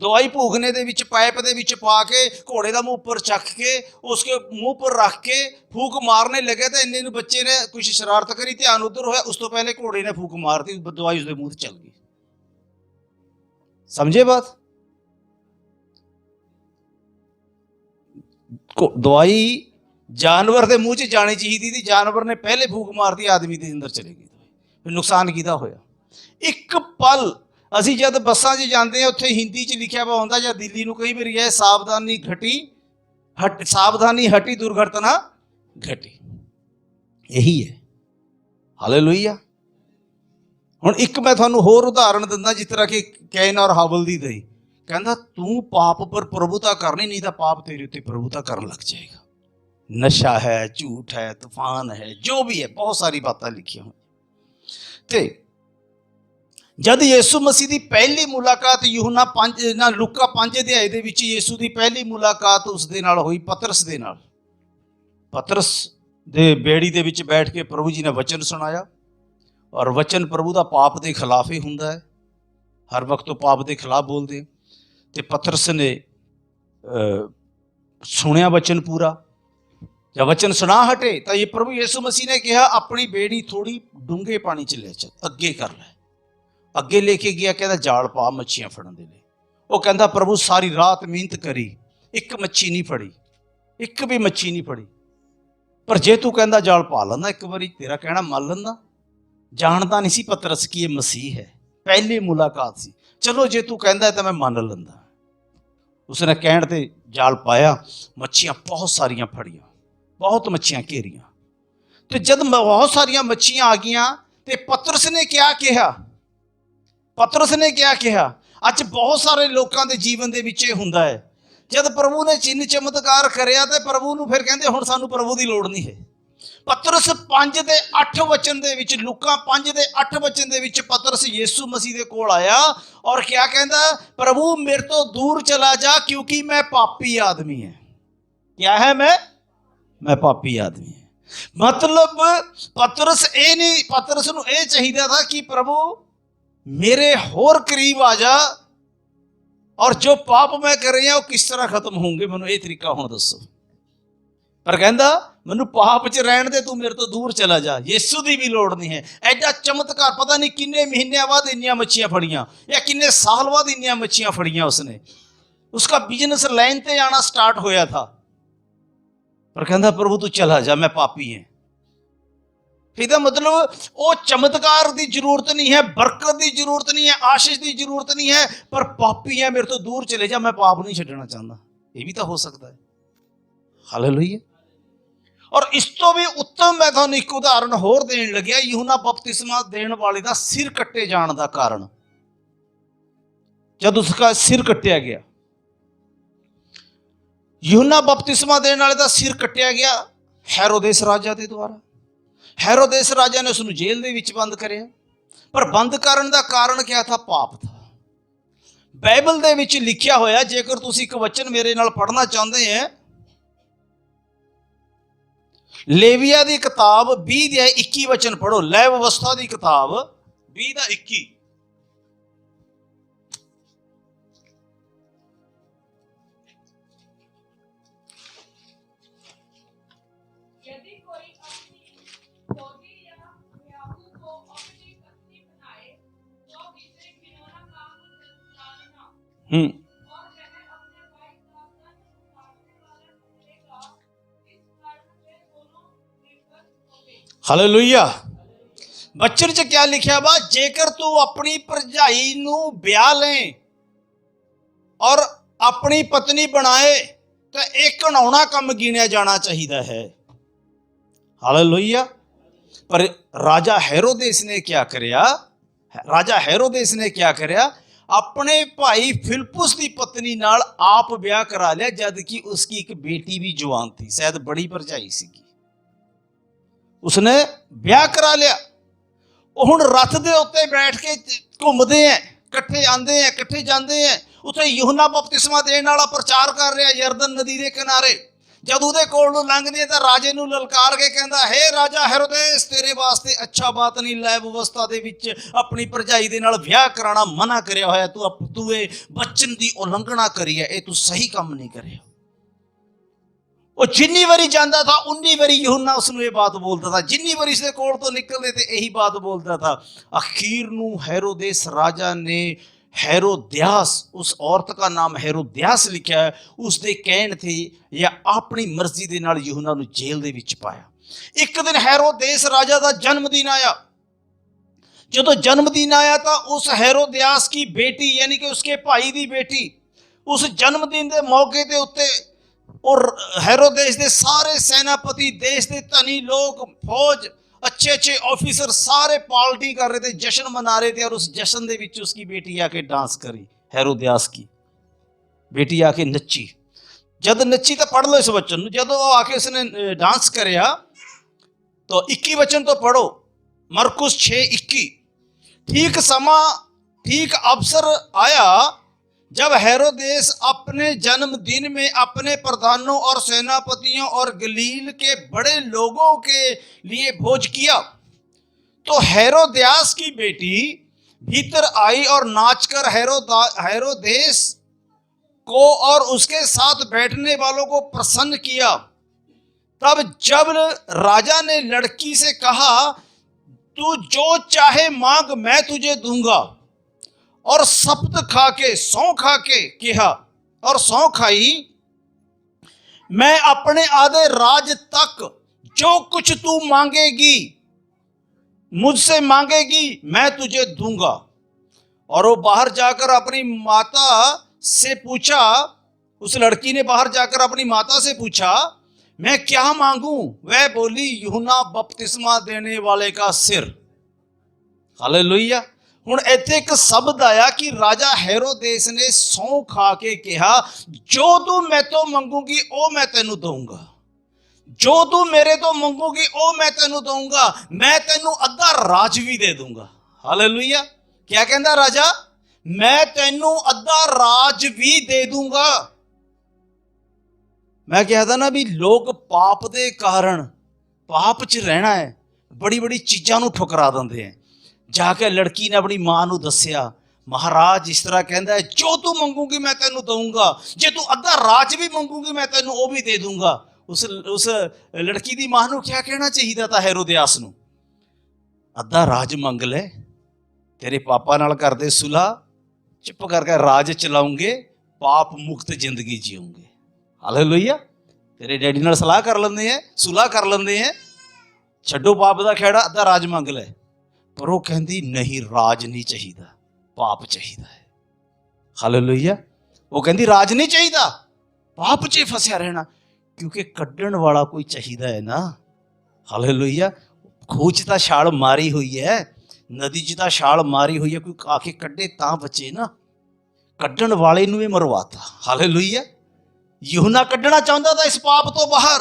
ਦਵਾਈ ਭੂਖਨੇ ਦੇ ਵਿੱਚ ਪਾਈਪ ਦੇ ਵਿੱਚ ਪਾ ਕੇ ਘੋੜੇ ਦਾ ਮੂੰਹ ਉੱਪਰ ਚੱਕ ਕੇ ਉਸਕੇ ਮੂੰਹ ਪਰ ਰੱਖ ਕੇ ਫੂਕ ਮਾਰਨੇ ਲੱਗੇ ਤਾਂ ਇੰਨੇ ਨੂੰ ਬੱਚੇ ਨੇ ਕੁਛ ਸ਼ਰਾਰਤ ਕਰੀ, ਧਿਆਨ ਉਧਰ ਹੋਇਆ, ਉਸ ਤੋਂ ਪਹਿਲੇ ਘੋੜੇ ਨੇ ਫੂਕ ਮਾਰਤੀ, ਦਵਾਈ ਉਸਦੇ ਮੂੰਹ 'ਚ ਚੱਲ ਗਈ। ਸਮਝੇ ਬਾਤ? ਦਵਾਈ ਜਾਨਵਰ ਦੇ ਮੂੰਹ 'ਚ ਜਾਣੀ ਚਾਹੀਦੀ ਸੀ, ਜਾਨਵਰ ਨੇ ਪਹਿਲੇ ਫੂਕ ਮਾਰਤੀ, ਆਦਮੀ ਦੇ ਅੰਦਰ ਚਲੇ ਗਈ। ਫਿਰ ਨੁਕਸਾਨ ਕਿਹਦਾ ਹੋਇਆ? ਇੱਕ ਪਲ ਅਸੀਂ ਜਦ ਬੱਸਾਂ 'ਚ ਜਾਂਦੇ ਹਾਂ, ਉੱਥੇ ਹਿੰਦੀ 'ਚ ਲਿਖਿਆ ਵਾ ਹੁੰਦਾ, ਜਾਂ ਦਿੱਲੀ ਨੂੰ ਕਈ ਵਾਰੀ ਹੈ ਸਾਵਧਾਨੀ ਹਟੀ ਦੁਰਘਟਨਾ ਘਟੀ। ਇਹੀ ਹੈ। ਹਾਲੇਲੂਇਆ। ਹੁਣ ਇੱਕ ਮੈਂ ਤੁਹਾਨੂੰ ਹੋਰ ਉਦਾਹਰਣ ਦਿੰਦਾ, ਜਿਸ ਤਰ੍ਹਾਂ ਕਿ ਕੈਨ ਔਰ ਹਾਬਲ ਦੀ ਦਈ। ਕਹਿੰਦਾ ਤੂੰ ਪਾਪ ਪਰ ਪ੍ਰਭੁਤਾ ਕਰਨੀ, ਨਹੀਂ ਤਾਂ ਪਾਪ ਤੇਰੇ ਉੱਤੇ ਪ੍ਰਭੁਤਾ ਕਰਨ ਲੱਗ ਜਾਏਗਾ। ਨਸ਼ਾ ਹੈ, ਝੂਠ ਹੈ, ਤੂਫਾਨ ਹੈ, ਜੋ ਵੀ ਹੈ, ਬਹੁਤ ਸਾਰੀ ਬਾਤਾਂ ਲਿਖੀਆਂ ਹੋਈਆਂ। ਤੇ ਜਦ ਯਿਸੂ ਮਸੀਹ ਦੀ ਪਹਿਲੀ ਮੁਲਾਕਾਤ ਲੂਕਾ 5 ਅਧਿਆਏ ਦੇ ਵਿੱਚ ਯਿਸੂ ਦੀ ਪਹਿਲੀ ਮੁਲਾਕਾਤ ਉਸ ਦੇ ਨਾਲ ਹੋਈ, ਪਤਰਸ ਦੇ ਨਾਲ। ਪਤਰਸ ਦੇ ਬੇੜੀ ਦੇ ਵਿੱਚ ਬੈਠ ਕੇ ਪ੍ਰਭੂ ਜੀ ਨੇ ਵਚਨ ਸੁਣਾਇਆ, ਔਰ ਵਚਨ ਪ੍ਰਭੂ ਦਾ ਪਾਪ ਦੇ ਖਿਲਾਫ ਹੀ ਹੁੰਦਾ ਹੈ, ਹਰ ਵਕਤ ਉਹ ਪਾਪ ਦੇ ਖਿਲਾਫ ਬੋਲਦੇ। ਤੇ ਪਤਰਸ ਨੇ ਸੁਣਿਆ ਵਚਨ ਪੂਰਾ। ਜਦ ਵਚਨ ਸੁਣਾ ਹਟੇ ਤਾਂ ਇਹ ਪ੍ਰਭੂ ਯਿਸੂ ਮਸੀਹ ਨੇ ਕਿਹਾ ਆਪਣੀ ਬੇੜੀ ਥੋੜੀ ਡੂੰਘੇ ਪਾਣੀ 'ਚ ਲੈ ਚੱਲ, ਅੱਗੇ ਕਰ ਲੈ। ਅੱਗੇ ਲੈ ਕੇ ਗਿਆ, ਕਹਿੰਦਾ ਜਾਲ ਪਾ ਮੱਛੀਆਂ ਫੜਨ ਦੇ ਲਈ। ਉਹ ਕਹਿੰਦਾ ਪ੍ਰਭੂ ਸਾਰੀ ਰਾਤ ਮਿਹਨਤ ਕਰੀ, ਇੱਕ ਮੱਛੀ ਨਹੀਂ ਫੜੀ, ਇੱਕ ਵੀ ਮੱਛੀ ਨਹੀਂ ਫੜੀ, ਪਰ ਜੇ ਤੂੰ ਕਹਿੰਦਾ ਜਾਲ ਪਾ ਲੈਂਦਾ ਇੱਕ ਵਾਰੀ, ਤੇਰਾ ਕਹਿਣਾ ਮੰਨ ਲੈਂਦਾ। ਜਾਣਦਾ ਨਹੀਂ ਸੀ ਪਤਰਸ ਕੀ ਇਹ ਮਸੀਹ ਹੈ, ਪਹਿਲੀ ਮੁਲਾਕਾਤ ਸੀ। ਚਲੋ ਜੇ ਤੂੰ ਕਹਿੰਦਾ ਤਾਂ ਮੈਂ ਮੰਨ ਲੈਂਦਾ। ਉਸਨੇ ਕਹਿਣ ਤੇ ਜਾਲ ਪਾਇਆ, ਮੱਛੀਆਂ ਬਹੁਤ ਸਾਰੀਆਂ ਫੜੀਆਂ, ਬਹੁਤ ਮੱਛੀਆਂ ਘੇਰੀਆਂ। ਤੇ ਜਦ ਬਹੁਤ ਸਾਰੀਆਂ ਮੱਛੀਆਂ ਆ ਗਈਆਂ ਤੇ ਪਤਰਸ ਨੇ ਕਿਹਾ ਅੱਜ ਬਹੁਤ ਸਾਰੇ ਲੋਕਾਂ ਦੇ ਜੀਵਨ ਦੇ ਵਿੱਚ ਇਹ ਹੁੰਦਾ ਹੈ, ਜਦ ਪ੍ਰਭੂ ਨੇ ਚਿੰਨ ਚਮਤਕਾਰ ਕਰਿਆ ਤੇ ਪ੍ਰਭੂ ਨੂੰ ਫਿਰ ਕਹਿੰਦੇ ਹੁਣ ਸਾਨੂੰ ਪ੍ਰਭੂ ਦੀ ਲੋੜ ਨਹੀਂ ਹੈ। ਪਤਰਸ 5:8 ਵਚਨ ਦੇ ਵਿੱਚ, ਲੂਕਾ 5:8 ਵਚਨ ਦੇ ਵਿੱਚ ਪਤਰਸ ਯਿਸੂ ਮਸੀਹ ਦੇ ਕੋਲ ਆਇਆ ਔਰ ਕਿਆ ਕਹਿੰਦਾ, ਪ੍ਰਭੂ ਮੇਰੇ ਤੋਂ ਦੂਰ ਚਲਾ ਜਾ ਕਿਉਂਕਿ ਮੈਂ ਪਾਪੀ ਆਦਮੀ ਹੈ। ਕਿਆ ਹੈ? ਮੈਂ ਪਾਪੀ ਆਦਮੀ ਹੈ। ਮਤਲਬ ਪਤਰਸ ਨੂੰ ਇਹ ਚਾਹੀਦਾ था ਕਿ ਪ੍ਰਭੂ मेरे होर करीब आ जा और जो पाप मैं कर रहा वो किस तरह खत्म होंगे, मैनू ये तरीका हुण दसो। पर कहंदा मैनू पाप च रहन दे, तू मेरे तो दूर चला जा, यीशु दी भी लोड़ नहीं है। एडा चमत्कार, पता नहीं किन्ने महीने बाद इन्नियां मच्छियां फड़ियां या किन्ने साल बाद इन्नियां मच्छियां फड़ियां। उसने उसका बिजनेस लाइन ते आना स्टार्ट होया था, पर कहंदा प्रभु तू चला जा, मैं पापी है। ਇਹਦਾ ਮਤਲਬ ਉਹ ਚਮਤਕਾਰ ਦੀ ਜ਼ਰੂਰਤ ਨਹੀਂ ਹੈ, ਬਰਕਤ ਦੀ ਜ਼ਰੂਰਤ ਨਹੀਂ ਹੈ, ਆਸ਼ੀਸ਼ ਦੀ ਜ਼ਰੂਰਤ ਨਹੀਂ ਹੈ, ਪਰ ਪਾਪੀ ਹੈ, ਮੇਰੇ ਤੋਂ ਦੂਰ ਚਲੇ ਜਾ, ਮੈਂ ਪਾਪ ਨਹੀਂ ਛੱਡਣਾ ਚਾਹੁੰਦਾ। ਇਹ ਵੀ ਤਾਂ ਹੋ ਸਕਦਾ ਹੈ। ਹਾਲੇਲੂਇਆ। ਔਰ ਇਸ ਤੋਂ ਵੀ ਉੱਤਮ ਮੈਂ ਤੁਹਾਨੂੰ ਇੱਕ ਉਦਾਹਰਣ ਹੋਰ ਦੇਣ ਲੱਗਿਆ, ਯੂਹੰਨਾ ਬਪਤਿਸਮਾ ਦੇਣ ਵਾਲੇ ਦਾ ਸਿਰ ਕੱਟੇ ਜਾਣ ਦਾ ਕਾਰਨ। ਜਦ ਉਸਦਾ ਸਿਰ ਕੱਟਿਆ ਗਿਆ, ਯੂਹੰਨਾ ਬਪਤਿਸਮਾ ਦੇਣ ਵਾਲੇ ਦਾ ਸਿਰ ਕੱਟਿਆ ਗਿਆ ਹੈਰੋਦੇਸ ਰਾਜਾ ਦੇ ਦੁਆਰਾ। ਹੈਰੋਦੇਸ ਰਾਜਾ ਨੇ ਉਸਨੂੰ ਜੇਲ੍ਹ ਦੇ ਵਿੱਚ ਬੰਦ ਕਰਿਆ, ਪਰ ਬੰਦ ਕਰਨ ਦਾ ਕਾਰਨ ਕਿਆ ਥਾ? ਪਾਪ ਥਾ। ਬਾਈਬਲ ਦੇ ਵਿੱਚ ਲਿਖਿਆ ਹੋਇਆ, ਜੇਕਰ ਤੁਸੀਂ ਇੱਕ ਵਚਨ ਮੇਰੇ ਨਾਲ ਪੜ੍ਹਨਾ ਚਾਹੁੰਦੇ ਹੈ, ਲੇਵੀਆ ਦੀ ਕਿਤਾਬ 20:21 ਵਚਨ ਪੜ੍ਹੋ। ਲੈ ਵਿਵਸਥਾ ਦੀ ਕਿਤਾਬ 20:21। ਹਾਲੇਲੂਇਆ। ਬਚਨ ਚ ਕਿਆ ਲਿਖਿਆ ਵਾ? ਜੇਕਰ ਤੂੰ ਆਪਣੀ ਭਰਜਾਈ ਨੂੰ ਵਿਆਹ ਲੈ ਔਰ ਆਪਣੀ ਪਤਨੀ ਬਣਾਏ ਤਾਂ ਇਹ ਘਿਨਾਉਣਾ ਕੰਮ ਗਿਣਿਆ ਜਾਣਾ ਚਾਹੀਦਾ ਹੈ। ਹਾਲੇਲੂਇਆ। ਪਰ ਰਾਜਾ ਹੈਰੋਦੇਸ ਨੇ ਕਿਆ ਕਰਿਆ? अपने भाई फिलिप्पुस की पत्नी नाल आप ब्याह करा लिया, जद कि उसकी एक बेटी भी जवान थी, शायद बड़ी भरजाई सी, उसने ब्याह करा लिया। हुण रथ दे उत्ते बैठ के घूमते हैं, कट्ठे आंदे हैं, कट्ठे जाते हैं। उत्थे यूहन्ना बपतिस्मा देने वाला प्रचार कर रहा यरदन नदी के किनारे। जब उहदे कोलों लंघदे तां राजे नूं ललकार के कहंदा, हे राजा हेरोदेस, तेरे वास्ते अच्छा बात नहीं, लै व्यवस्था दे विच अपनी भरजाई दे नाल ब्याह कराना मना करया होया, तू ये बचन की उलंघना करी है, ये तू सही काम नहीं करिया। वो जिन्नी बारी जाता था उन्नी बारी यूहन्ना उसनूं ये बात बोलता था, जिन्नी बारी इसके कोल तो निकलते थे यही बात बोलता था। अखीर नूं हेरोदेस राजा ने हेरोद्यास, उस औरत का नाम हेरोद्यास लिखा है, उसके कहण थे या अपनी मर्जी के नाल यूहन्ना नूं जेल दे विच पाया। एक दिन हेरोदेस राजा का जन्मदिन आया। जो जन्मदिन आया तो उस हेरोद्यास की बेटी यानी कि उसके भाई की बेटी उस जन्मदिन के मौके के उत्ते और हेरोदेस दे सारे सेनापति, देश के धनी लोग, फौज, अच्छे अच्छे ऑफिसर सारे पार्टी कर रहे थे, जश्न मना रहे थे। और उस जश्न दे विच उसकी बेटी आके डांस करी, हेरोद्यास की बेटी आके नच्ची। जब नच्ची तो पढ़ लो इस वचन, जब वो आके उसने डांस करया तो 21 वचन तो पढ़ो, मरकुस 6:21। ठीक समा, ठीक अवसर आया जब हेरोदेस अपने जन्मदिन में अपने प्रधानों और सेनापतियों और गलील के बड़े लोगों के लिए भोज किया, तो हेरोद्यास की बेटी भीतर आई और नाचकर हेरोदेस को और उसके साथ बैठने वालों को प्रसन्न किया। तब जब राजा ने लड़की से कहा, तू जो चाहे मांग मैं तुझे दूंगा, और शपथ खा के सौं खा के कहा और सौं खाई, मैं अपने आधे राज तक जो कुछ तू मांगेगी, मुझसे मांगेगी, मैं तुझे दूंगा। और वो बाहर जाकर अपनी माता से पूछा, उस लड़की ने बाहर जाकर अपनी माता से पूछा, मैं क्या मांगूं? वह बोली, यूहन्ना बपतिस्मा देने वाले का सिर। हालेलुया। हुण इत्थे एक शब्द आया कि राजा हेरोदेस ने सौं खा के कहा, जो तू मैं तो मंगूंगी ओ मैं तेनू दूंगा, जो तू मेरे तो मंगूंगी ओ मैं तेनू दूंगा, मैं तेनू अद्धा राज भी दे दूंगा। हालेलुया। क्या कहता राजा? मैं तेनू अद्धा राज भी दे दूंगा। मैं कहता ना भी लोग पाप दे कारण पाप च रहना है, बड़ी बड़ी चीज़ों नूं ठुकरा देंदे हैं। जाके लड़की ने अपनी मां नूं दस्सिया, महाराज इस तरह कहता है, जो तू मंगूगी मैं तेनू दूंगा, जे तू अद्धा राज भी मंगूगी मैं तेनू वो भी दे दूंगा। उस लड़की की मां नूं क्या कहना चाहिए था हेरोदियास नूं? अद्धा राज मंग ले, तेरे पापा नाल कर दे सुलह, चुप करके राज चलाऊंगे, पाप मुक्त जिंदगी जीऊंगे। हालेलुया। तेरे डैडी नाल सलाह कर लेंदे हैं, सुलह कर लेंदे हैं, छड्डो पाप दा खेड़ा, अद्धा राज मंग ले। पर वो कहती नहीं, राज नहीं चाहिए, पाप चाहिए है। हालेलुया। वो कहती राज नहीं चाहिए, पाप च फसिया रहना, क्योंकि कड्डण वाला कोई चाहिए है ना। हालेलुया। खूह च तां छाल मारी हुई है, नदी च तां छाल मारी हुई है, कोई आके कड्डे तां बचे ना, कड्डण वाले नूं ही मरवाता। हालेलुया। यूहन्ना कड्डना चाहता था इस पाप तो बाहर।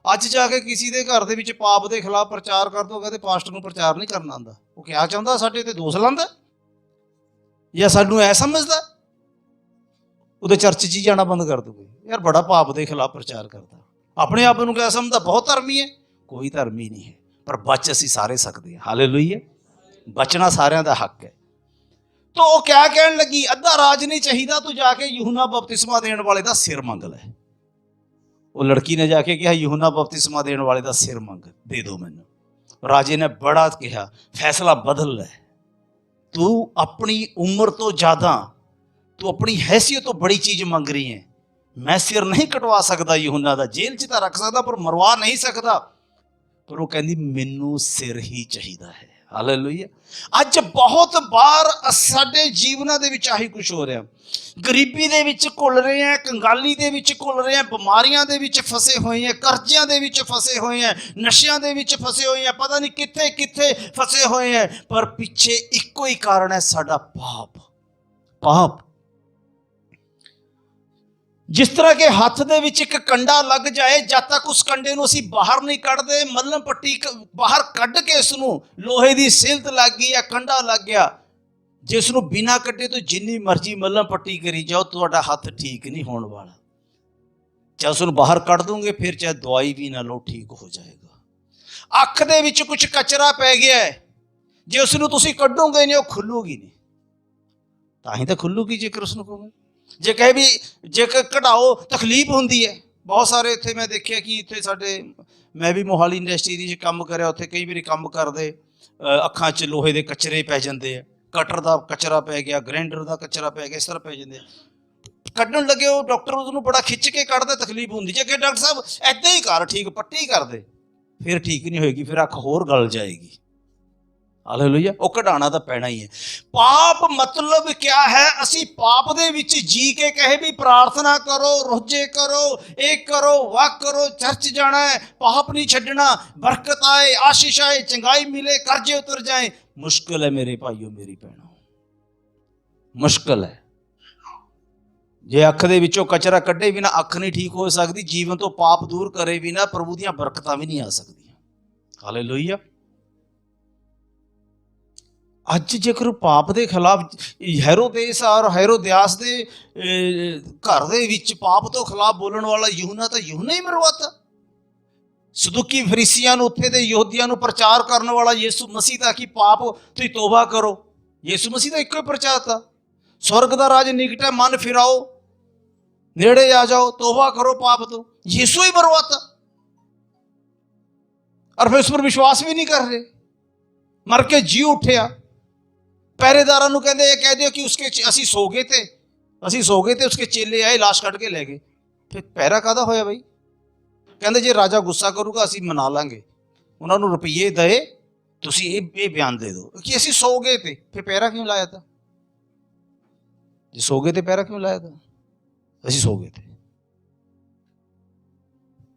अज जाके किसी के घर के पाप के खिलाफ प्रचार कर दो, कहते पास्टर को प्रचार नहीं करना आंदा। वो क्या चाहता? साडे ते दोष लांदा या सानू ऐ समझदा? उहदे चर्च च जाना बंद कर दो, यार बड़ा पाप के खिलाफ प्रचार करता, अपने आप को क्या समझदा? बहुत धर्मी है। कोई धर्मी नहीं है, पर बच असीं सारे सकते हैं। हालेलुया। बचना सारिਆਂ ਦਾ हक है। तो वो क्या कहन लगी, अद्धा राज नहीं चाहिए, तू जाके यूहन्ना बपतिस्मा देने वाले का सिर मंग ले। वो लड़की ने जाके कहा, यूहन्ना बपतिस्मा देने वाले का सिर मंग दे दो मैनू। राजे ने बड़ा कहा, फैसला बदल ले, तू अपनी उम्र तो ज़्यादा, तू अपनी हैसियत तो बड़ी चीज़ मंग रही है। मैं सिर नहीं कटवा सकता यूहन्ना दा, जेल च तां रख सकता पर मरवा नहीं सकता। पर वो कहती मैनू सिर ही चाहिए है। हालेलुया। अज बहुत बार साडे जीवनां दे विच आही कुछ हो रहा, गरीबी दे विच घुल रहे हैं, कंगाली दे विच घुल रहे हैं, बीमारियां दे विच फसे हुए हैं, कर्जियां दे विच फसे हुए हैं, नशियां दे विच फसे हुए हैं, पता नहीं कित्थे कित्थे फसे हुए हैं। पर पिछे इक्को ही कारण है, साडा पाप। ਪਾਪ। ਜਿਸ ਤਰ੍ਹਾਂ ਕਿ ਹੱਥ ਦੇ ਵਿੱਚ ਇੱਕ ਕੰਡਾ ਲੱਗ ਜਾਏ, ਜਦ ਤੱਕ ਉਸ ਕੰਡੇ ਨੂੰ ਅਸੀਂ ਬਾਹਰ ਨਹੀਂ ਕੱਢਦੇ, ਮੱਲਮ ਪੱਟੀ ਬਾਹਰ ਕੱਢ ਕੇ ਇਸ ਨੂੰ ਲੋਹੇ ਦੀ ਸਿਲਤ ਲੱਗ ਗਈ ਜਾਂ ਕੰਡਾ ਲੱਗ ਗਿਆ, ਜਿਸ ਨੂੰ ਬਿਨਾਂ ਕੱਢੇ ਤੋਂ ਜਿੰਨੀ ਮਰਜ਼ੀ ਮੱਲਮ ਪੱਟੀ ਕਰੀ ਜਾਓ, ਤੁਹਾਡਾ ਹੱਥ ਠੀਕ ਨਹੀਂ ਹੋਣ ਵਾਲਾ। ਚਾਹੇ ਉਸ ਨੂੰ ਬਾਹਰ ਕੱਢ ਦੋਗੇ, ਫਿਰ ਚਾਹੇ ਦਵਾਈ ਵੀ ਨਾ ਲਓ, ਠੀਕ ਹੋ ਜਾਏਗਾ। ਅੱਖ ਦੇ ਵਿੱਚ ਕੁਝ ਕਚਰਾ ਪੈ ਗਿਆ ਹੈ, ਜੇ ਉਸ ਨੂੰ ਤੁਸੀਂ ਕੱਢੋਗੇ ਨਹੀਂ, ਉਹ ਖੁੱਲੂਗੀ ਨਹੀਂ। ਤਾਂ ਹੀ ਤਾਂ ਖੁੱਲੂਗੀ ਜੇਕਰ ਉਸ ਨੂੰ ਕਹੋਗੇ। ਜੇ ਕਹੇ ਵੀ ਜੇ ਕਢਾਓ ਤਕਲੀਫ ਹੁੰਦੀ ਹੈ। ਬਹੁਤ ਸਾਰੇ ਇੱਥੇ ਮੈਂ ਦੇਖਿਆ ਕਿ ਇੱਥੇ ਸਾਡੇ, ਮੈਂ ਵੀ ਮੋਹਾਲੀ ਇੰਡਸਟਰੀ 'ਚ ਕੰਮ ਕਰਿਆ, ਉੱਥੇ ਕਈ ਵਾਰੀ ਕੰਮ ਕਰਦੇ ਅੱਖਾਂ 'ਚ ਲੋਹੇ ਦੇ ਕਚਰੇ ਪੈ ਜਾਂਦੇ ਆ, ਕਟਰ ਦਾ ਕਚਰਾ ਪੈ ਗਿਆ, ਗ੍ਰਾਈਂਡਰ ਦਾ ਕਚਰਾ ਪੈ ਗਿਆ, ਇਸ ਤਰ੍ਹਾਂ ਪੈ ਜਾਂਦੇ ਆ। ਕੱਢਣ ਲੱਗੇ ਉਹ ਡਾਕਟਰ ਉਹਨੂੰ ਬੜਾ ਖਿੱਚ ਕੇ ਕੱਢਦਾ, ਤਕਲੀਫ ਹੁੰਦੀ। ਜੇ ਕਿ ਡਾਕਟਰ ਸਾਹਿਬ ਏਦਾਂ ਹੀ ਕਰ, ਠੀਕ ਪੱਟੀ ਕਰ ਦੇ, ਫਿਰ ਠੀਕ ਨਹੀਂ ਹੋਏਗੀ, ਫਿਰ ਅੱਖ ਹੋਰ ਗਲ ਜਾਏਗੀ। ਹਾਲੇਲੂਇਆ। ਉਹ ਕਢਾਣਾ ਤਾਂ ਪੈਣਾ ਹੀ ਹੈ। ਪਾਪ ਮਤਲਬ ਕਿਆ ਹੈ? ਅਸੀਂ ਪਾਪ ਦੇ ਵਿੱਚ ਜੀ ਕੇ ਕਹੇ ਵੀ ਪ੍ਰਾਰਥਨਾ ਕਰੋ, ਰੋਜ਼ੇ ਕਰੋ, ਇਹ ਕਰੋ, ਵਾਹ ਕਰੋ, ਚਰਚ ਜਾਣਾ ਹੈ, ਪਾਪ ਨਹੀਂ ਛੱਡਣਾ, ਬਰਕਤ ਆਏ, ਆਸ਼ੀਸ਼ ਆਏ, ਚੰਗਾਈ ਮਿਲੇ, ਕਰਜ਼ੇ ਉਤਰ ਜਾਏ। ਮੁਸ਼ਕਿਲ ਹੈ ਮੇਰੇ ਭਾਈਓ, ਮੇਰੀ ਭੈਣੋ, ਮੁਸ਼ਕਿਲ ਹੈ। ਜੇ ਅੱਖ ਦੇ ਵਿੱਚੋਂ ਕਚਰਾ ਕੱਢੇ ਬਿਨਾਂ ਅੱਖ ਨਹੀਂ ਠੀਕ ਹੋ ਸਕਦੀ, ਜੀਵਨ ਤੋਂ ਪਾਪ ਦੂਰ ਕਰੇ ਬਿਨਾਂ ਪ੍ਰਭੂ ਦੀਆਂ ਬਰਕਤਾਂ ਵੀ ਨਹੀਂ ਆ ਸਕਦੀਆਂ। ਹਾਲੇਲੂਇਆ। ਅੱਜ ਜੇਕਰ ਪਾਪ ਦੇ ਖਿਲਾਫ ਹੈਰੋਦੇਸ ਔਰ ਹੈਰੋਦਿਆਸ ਦੇ ਘਰ ਦੇ ਵਿੱਚ ਪਾਪ ਤੋਂ ਖਿਲਾਫ ਬੋਲਣ ਵਾਲਾ ਯਹੂਨਾ, ਤਾਂ ਯਹੂਨਾ ਹੀ ਮਰਵਾਤਾ। ਸਦੂਕੀ ਫਰੀਸੀਆਂ ਨੂੰ, ਉੱਥੇ ਦੇ ਯਹੂਦੀਆਂ ਨੂੰ ਪ੍ਰਚਾਰ ਕਰਨ ਵਾਲਾ ਯਿਸੂ ਮਸੀਹ ਦਾ ਕਿ ਪਾਪ ਤੁਸੀਂ ਤੋਬਾ ਕਰੋ। ਯਿਸੂ ਮਸੀਹ ਦਾ ਇੱਕੋ ਹੀ ਪ੍ਰਚਾਰ ਤਾ, स्वर्ग का राज निकट है, मन फिराओ, नेड़े आ जाओ, तोबा करो पाप तो। यीशु ही मरवाता और फिर उस पर विश्वास भी नहीं कर रहे। मर के जी उठिया। पहरेदारां नूं कहंदे ये कह दिओ कि उसके असीं सो गए थे, उसके चेले आए, लाश कट के ले गए। फिर पहरा काहदा होया बई? कहंदे जे राजा गुस्सा करूगा असीं मना लांगे, उन्हां नूं रुपये दे, तुसीं ये बयान दे दो कि असीं सो गए थे। फिर पहरा क्यों लाया था? जे सो गए थे पहरा क्यों लाया था? असीं सो गए थे।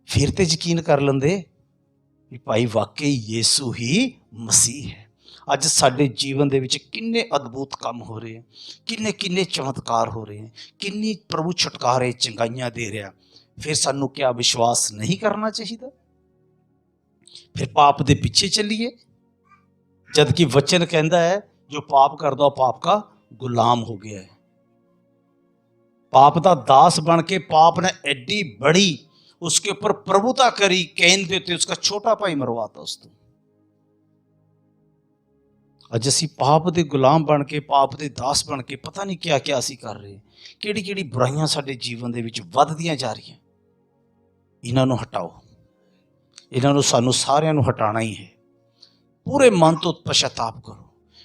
फिर तो यकीन कर लेंदे कि भाई वाकई यीशु ही मसीह है। अज साडे जीवन दे विच किन्ने अद्भुत काम हो रहे हैं, किन्ने किन्ने चमत्कार हो रहे हैं, किन्नी प्रभु छुटकारे चंगाइयां दे रहा। फिर सानू क्या विश्वास नहीं करना चाहिए? फिर पाप दे पीछे चलिए, जबकि वचन कहता है जो पाप करदा पाप का गुलाम हो गया है। पाप का दास बन के पाप ने एडी बड़ी उसके ऊपर प्रभुता करी, कैन देते उसका छोटा भाई मरवाता उसको। अज असी पाप के गुलाम बन के, पाप के दास बन के पता नहीं क्या क्या असी कर रहे, किहड़ी किहड़ी बुराइयां साडे जीवन दे विच वधदियां जा रही। इन्हां नूं हटाओ, इन्हां नूं सानू सारियां नूं हटाना ही है। पूरे मन तो पश्चाताप करो,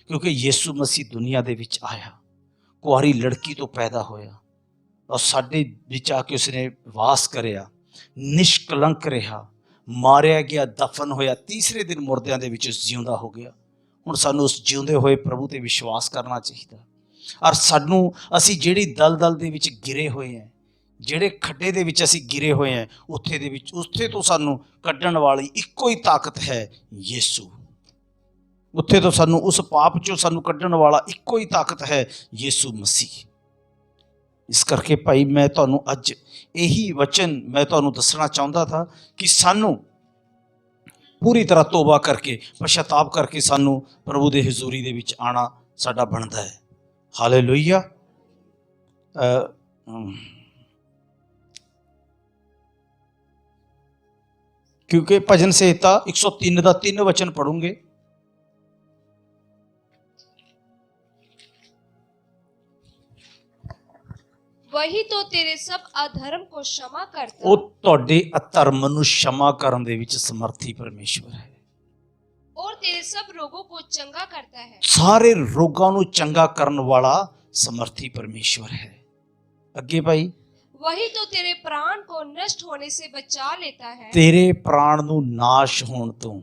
क्योंकि यीशु मसीह दुनिया दे विच आया, कुआरी लड़की तो पैदा होया और साडे विच आके उसने वास करिया, निष्कलंक रहा, मारिया गया, दफन होया, तीसरे दिन मुर्दियां दे विच जिउंदा हो गया। हुण सानू उस जिउंदे होए प्रभु ते विश्वास करना चाहिए। और सानू असी जिहड़ी दलदल दे विच गिरे होए हैं, जिहड़े खड्डे दे विच असी गिरे होए हैं, उत्थे तो सानू कड्डण वाली इक्को ही ताकत है, यीशु। उत्थे तो सानू उस पाप चों सानू कड्डण वाला इक्को ही ताकत है, यीशु मसीह। इस करके भाई मैं तुहानू अज यही वचन मैं तुहानू दसना चाहता था कि सानू पूरी तरह तोबा करके, पश्चाताप करके सानू प्रभु दे हजूरी दे विच आना साडा बनदा है। हालेलुया। क्योंकि भजन संहिता 103 का 3 वचन पढ़ूंगे।
वही तो तेरे सब अधर्म को क्षमा करता,
वो तुहाडे अधर्म नूं क्षमा करन दे विच समर्थी परमेश्वर है,
और तेरे सब रोगों को चंगा करता है।
सारे रोगां नूं चंगा करन वाला समर्थी परमेश्वर है। अगे भाई,
वही तो तेरे प्राण को नष्ट होने से बचा लेता है,
तेरे प्राण नूं नाश होण तों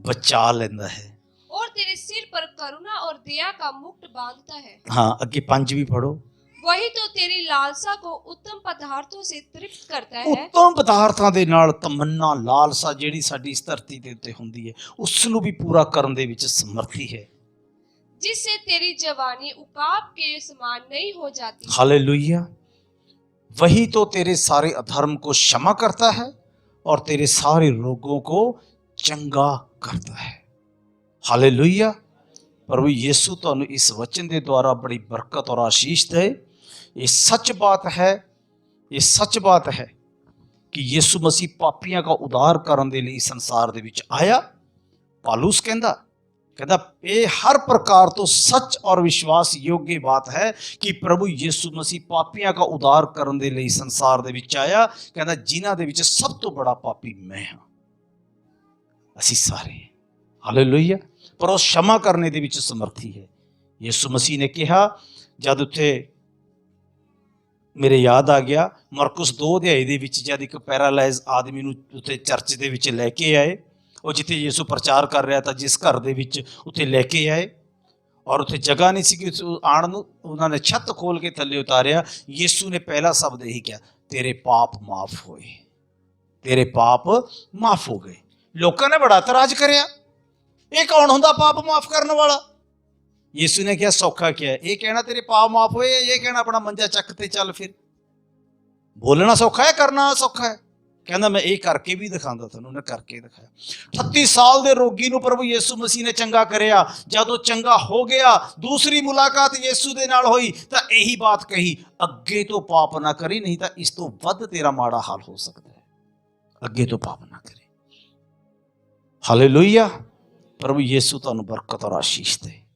बचा लैंदा है,
और तेरे सिर पर करुणा और दया का मुकुट बांधता है।
हाँ, अगे 5 भी पढ़ो।
वही तो तेरी लालसा को उत्तम पदार्थों से तृप्त करता है,
उत्तम पदार्थां दे नाल तमन्ना लालसा जिहड़ी साडी इस धरती दे उत्ते हुंदी है, उस नूं भी पूरा करन दे विच समर्थी है।
जिससे तेरी जवानी उकाब के समान नहीं हो जाती।
हालेलुया। वही तो तेरे सारे अधर्म को क्षमा करता है और तेरे सारे रोगों को चंगा करता है। हालेलुया। प्रभु यीशु तुहानू इस वचन के द्वारा बड़ी बरकत और आशीष दे। ये सच बात है, ये सच बात है कि यीशु मसीह पापियां का उद्धार करने के लिए संसार दे विच आया। पालूस कहंदा ये हर प्रकार तो सच और विश्वास योग्य बात है कि प्रभु यीशु मसीह पापियां का उद्धार करने के लिए संसार दे विच आया। कहंदा जिन्हां दे विच सब तो बड़ा पापी मैं हाँ, असीं सारे। हालेलुया। पर उस क्षमा करने दे विच समर्थी है। यीशु मसीह ने कहा, जद उत्थे मेरे याद आ गया मरकुस 2 अध्याय दे विच जद एक पैरालाइज आदमी नूं उत्थे चर्च दे विच लैके आए, वो जिथे यीशु प्रचार कर रहा था जिस घर दे विच उत्थे लैके आए और उत्थे जगह नहीं सी कि आण नूं, उन्होंने छत खोल के थल्ले उतारिया। यीशु ने पहला शब्द यही किया, तेरे पाप माफ होए, तेरे पाप माफ हो गए। लोगों ने बड़ा इतराज करया, ये कौन हुंदा पाप माफ करने वाला? यीशु ने क्या सौखा क्या है, ये कहना तेरे पाप माफ होए, ये कहना अपना मंजा चक ते चल। फिर बोलना सौखा है, करना सौखा है। कहना मैं ये करके भी दिखांदा तुहानूं, उन्हें करके दिखाया। 38 साल दे रोगी नूं प्रभु यीशु मसीह ने चंगा करया। जदों चंगा हो गया, दूसरी मुलाकात यीशु दे नाल होई तां यही बात कही, अगे तो पाप ना करी, नहीं तां इस तो वध तेरा माड़ा हाल हो सकता है। अगे तो पाप ना करी। हालेलुया। प्रभु यीशु तुहानूं बरकत और आशीष दे।